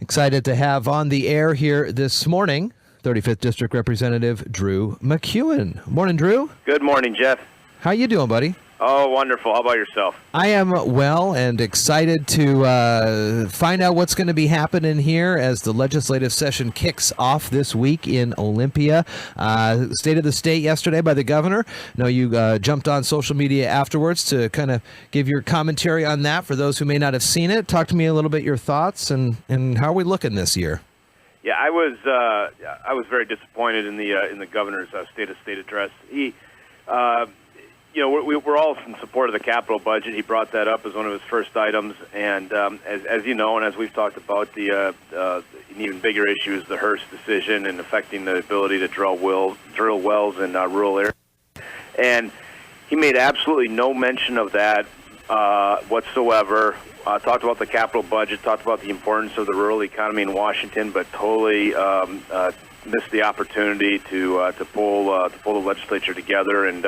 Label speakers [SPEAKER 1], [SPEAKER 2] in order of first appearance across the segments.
[SPEAKER 1] Excited to have on the air here this morning, 35th District Representative Drew MacEwen. Morning, Drew.
[SPEAKER 2] Good morning, Jeff.
[SPEAKER 1] How you doing, buddy?
[SPEAKER 2] Oh, wonderful. How about yourself?
[SPEAKER 1] I am well and excited to find out what's going to be happening here as the legislative session kicks off this week in Olympia. State of the state yesterday by the governor. I know you jumped on social media afterwards to kind of give your commentary on that for those who may not have seen it. Talk to me a little bit your thoughts and how are we looking this year?
[SPEAKER 2] Yeah, I was very disappointed in the governor's State of State address. We're all in support of the capital budget. He brought that up as one of his first items, and as you know, and as we've talked about, an even bigger issue is the Hearst decision and affecting the ability to drill wells in rural areas. And he made absolutely no mention of that whatsoever. Talked about the capital budget, talked about the importance of the rural economy in Washington, but totally missed the opportunity to pull the legislature together and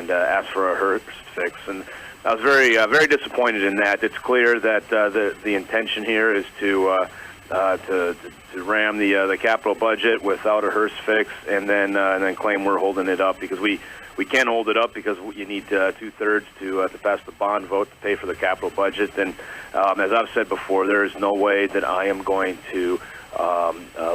[SPEAKER 2] ask for a Hearst fix. And I was very disappointed in that. It's clear that the intention here is to ram the capital budget without a Hearst fix, and then claim we're holding it up because we can't hold it up because you need 2/3 to pass the bond vote to pay for the capital budget. And as I've said before, there is no way that I am going to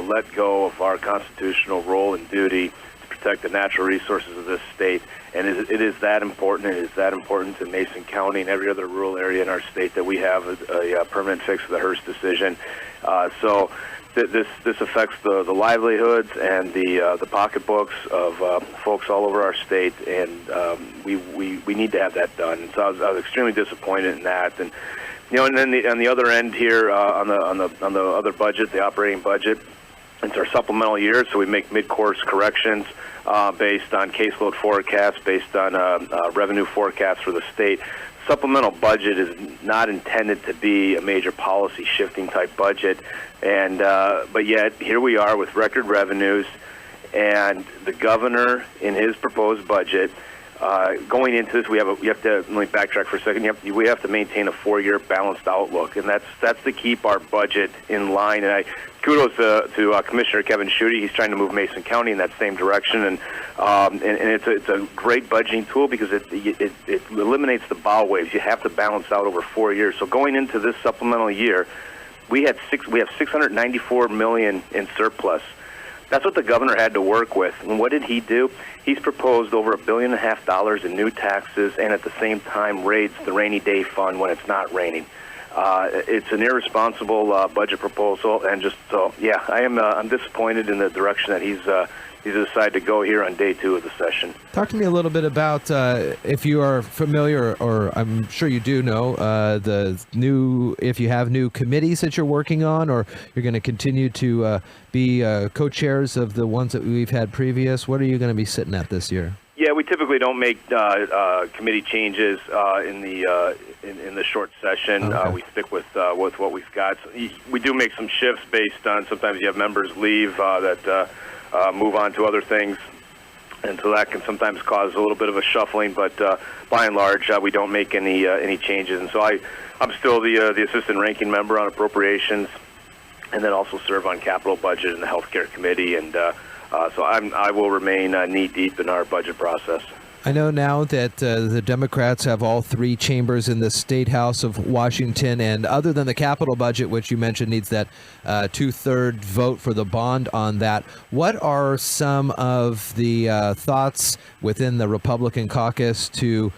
[SPEAKER 2] let go of our constitutional role and duty to protect the natural resources of this state. And it is that important. It is that important to Mason County and every other rural area in our state that we have a permanent fix for the Hearst decision. So this affects the livelihoods and the pocketbooks of folks all over our state, and we need to have that done. And so I was extremely disappointed in that. And and then on the other end here, on the other budget, the operating budget, it's our supplemental year, so we make mid-course corrections based on caseload forecasts, based on revenue forecasts for the state. Supplemental budget is not intended to be a major policy shifting type budget, and but yet here we are with record revenues, and the governor in his proposed budget. Going into this, we have to let me backtrack for a second. We have to maintain a 4-year balanced outlook, and that's to keep our budget in line. And kudos to Commissioner Kevin Schutte. He's trying to move Mason County in that same direction, and it's a great budgeting tool because it eliminates the bow waves. You have to balance out over 4 years. So going into this supplemental year, we have $694 million in surplus. That's what the governor had to work with. And what did he do? He's proposed over $1.5 billion in new taxes, and at the same time raised the rainy day fund when it's not raining. It's an irresponsible budget proposal, and I'm disappointed in the direction that he's decided to go here on day 2 of the session.
[SPEAKER 1] Talk to me a little bit about if you are familiar, or I'm sure you do know, if you have new committees that you're working on, or you're going to continue to be co-chairs of the ones that we've had previous. What are you going to be sitting at this year?
[SPEAKER 2] Yeah, we typically don't make committee changes in the short session. Okay. We stick with what we've got. So we do make some shifts based on sometimes you have members leave that move on to other things, and so that can sometimes cause a little bit of a shuffling. But by and large, we don't make any changes. And so I'm still the assistant ranking member on appropriations, and then also serve on capital budget and the healthcare committee. And so I will remain knee deep in our budget process.
[SPEAKER 1] I know now that the Democrats have all 3 chambers in the State House of Washington, and other than the capital budget, which you mentioned needs that 2/3 vote for the bond on that, what are some of the thoughts within the Republican caucus to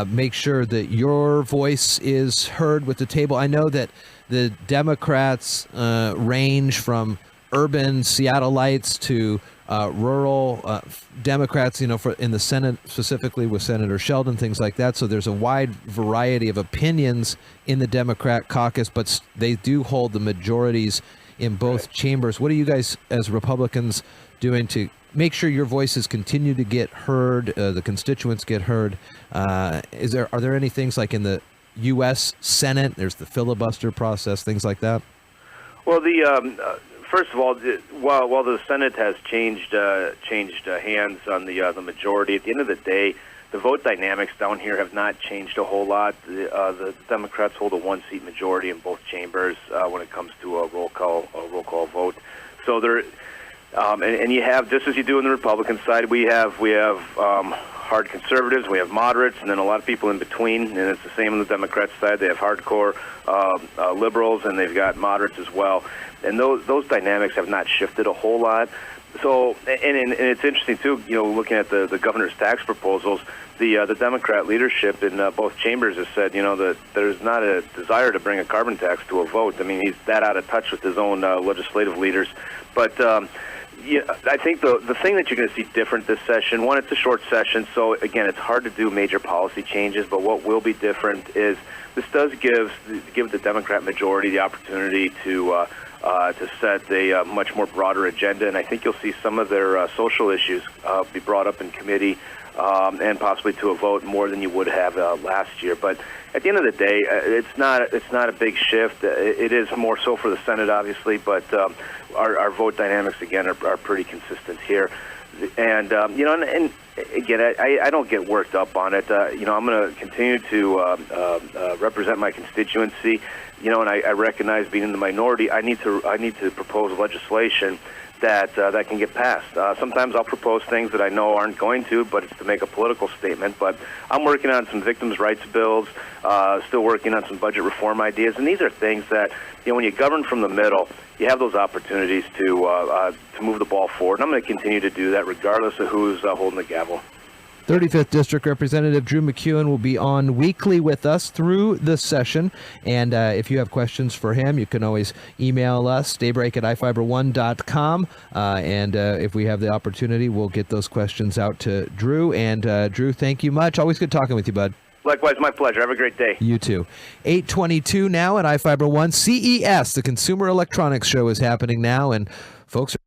[SPEAKER 1] make sure that your voice is heard with the table? I know that the Democrats range from urban Seattleites to rural Democrats, in the Senate, specifically with Senator Sheldon, things like that. So there's a wide variety of opinions in the Democrat caucus, but they do hold the majorities in both chambers. What are you guys as Republicans doing to make sure your voices continue to get heard, the constituents get heard? Are there any things like in the U.S. Senate, there's the filibuster process, things like that?
[SPEAKER 2] Well, first of all, while the Senate has changed hands on the majority, at the end of the day, the vote dynamics down here have not changed a whole lot. The Democrats hold a 1-seat majority in both chambers when it comes to roll call there, and you have, just as you do on the Republican side, we have hard conservatives, we have moderates, and then a lot of people in between, and it's the same on the Democrat side. They have hardcore liberals, and they've got moderates as well. And those dynamics have not shifted a whole lot. So, and it's interesting too, looking at the governor's tax proposals, the Democrat leadership in both chambers has said, that there's not a desire to bring a carbon tax to a vote. I mean, he's that out of touch with his own legislative leaders. But I think the thing that you're going to see different this session, one, it's a short session, so again, it's hard to do major policy changes. But what will be different is this does give the Democrat majority the opportunity to set a much more broader agenda, and I think you'll see some of their social issues be brought up in committee and possibly to a vote more than you would have last year. But at the end of the day, it's not a big shift. It is more so for the Senate, obviously, but our vote dynamics again are pretty consistent here. And and again, I don't get worked up on it. I'm going to continue to represent my constituency. And I recognize being in the minority, I need to propose legislation that can get passed. Sometimes I'll propose things that I know aren't going to, but it's to make a political statement. But I'm working on some victims' rights bills, still working on some budget reform ideas, and these are things that, when you govern from the middle, you have those opportunities to move the ball forward. And I'm going to continue to do that regardless of who's holding the gavel.
[SPEAKER 1] 35th District Representative Drew MacEwen will be on weekly with us through the session. And if you have questions for him, you can always email us, daybreak@ifiber1.com. And if we have the opportunity, we'll get those questions out to Drew. And Drew, thank you much. Always good talking with you, bud.
[SPEAKER 2] Likewise, my pleasure. Have a great day.
[SPEAKER 1] You too. 8:22 now at iFiber 1. CES, the Consumer Electronics Show, is happening now, and folks are